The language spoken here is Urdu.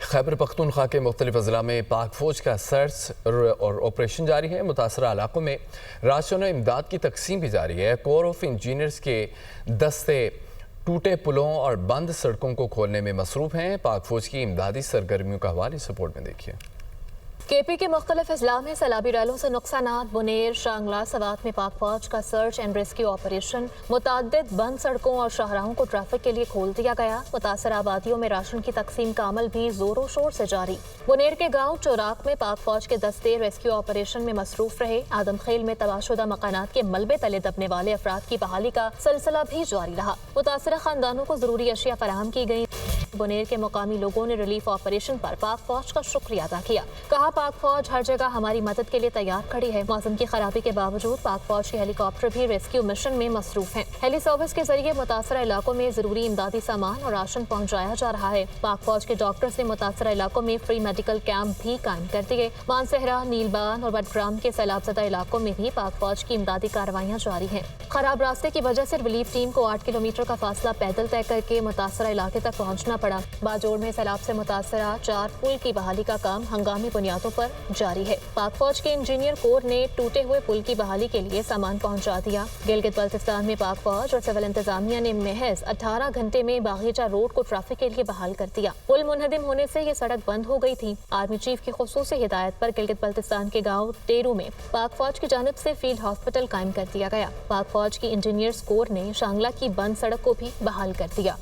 خیبر پختونخوا کے مختلف اضلاع میں پاک فوج کا سرچ اور آپریشن جاری ہے۔ متاثرہ علاقوں میں راشن و امداد کی تقسیم بھی جاری ہے۔ کور آف انجینئرز کے دستے ٹوٹے پلوں اور بند سڑکوں کو کھولنے میں مصروف ہیں۔ پاک فوج کی امدادی سرگرمیوں کا حوالہ اس رپورٹ میں دیکھیے۔ کے پی کے مختلف اضلاع میں سیلابی ریلوں سے نقصانات۔ بنیر، شانگلہ، سوات میں پاک فوج کا سرچ اینڈ ریسکیو آپریشن۔ متعدد بند سڑکوں اور شاہراہوں کو ٹریفک کے لیے کھول دیا گیا۔ متاثرہ آبادیوں میں راشن کی تقسیم کا عمل بھی زور و شور سے جاری۔ بنیر کے گاؤں چوراک میں پاک فوج کے دستے ریسکیو آپریشن میں مصروف رہے۔ آدم خیل میں تباہ شدہ مکانات کے ملبے تلے دبنے والے افراد کی بحالی کا سلسلہ بھی جاری رہا۔ متاثرہ خاندانوں کو ضروری اشیاء فراہم کی گئی۔ بنیر کے مقامی لوگوں نے ریلیف آپریشن پر پاک فوج کا شکریہ ادا کیا۔ کہا پاک فوج ہر جگہ ہماری مدد کے لیے تیار کھڑی ہے۔ موسم کی خرابی کے باوجود پاک فوج کے ہیلی کاپٹر بھی ریسکیو مشن میں مصروف ہیں۔ ہیلی سروس کے ذریعے متاثرہ علاقوں میں ضروری امدادی سامان اور راشن پہنچایا جا رہا ہے۔ پاک فوج کے ڈاکٹرز نے متاثرہ علاقوں میں فری میڈیکل کیمپ بھی قائم کر دیے۔ مانسہرہ، نیلبان اور بٹگرام کے سیلاب زدہ علاقوں میں بھی پاک فوج کی امدادی کارروائیاں جاری ہیں۔ خراب راستے کی وجہ سے ریلیف ٹیم کو 8 کلومیٹر کا فاصلہ پیدل طے کر کے متاثرہ علاقے تک پہنچنا پڑا۔ باجوڑ میں سیلاب سے متاثرہ 4 پل کی بحالی کا کام ہنگامی بنیادوں پر جاری ہے۔ پاک فوج کے انجینئر کور نے ٹوٹے ہوئے پل کی بحالی کے لیے سامان پہنچا دیا۔ گلگت بلتستان میں پاک فوج اور سول انتظامیہ نے محض 18 گھنٹے میں باغیچہ روڈ کو ٹریفک کے لیے بحال کر دیا۔ پل منہدم ہونے سے یہ سڑک بند ہو گئی تھی۔ آرمی چیف کی خصوصی ہدایت پر گلگت بلتستان کے گاؤں ٹیرو میں پاک فوج کی جانب سے فیلڈ ہاسپٹل قائم کر دیا گیا۔ پاک فوج کی انجینئرز کور نے شانگلہ کی بند سڑک کو بھی بحال کر دیا۔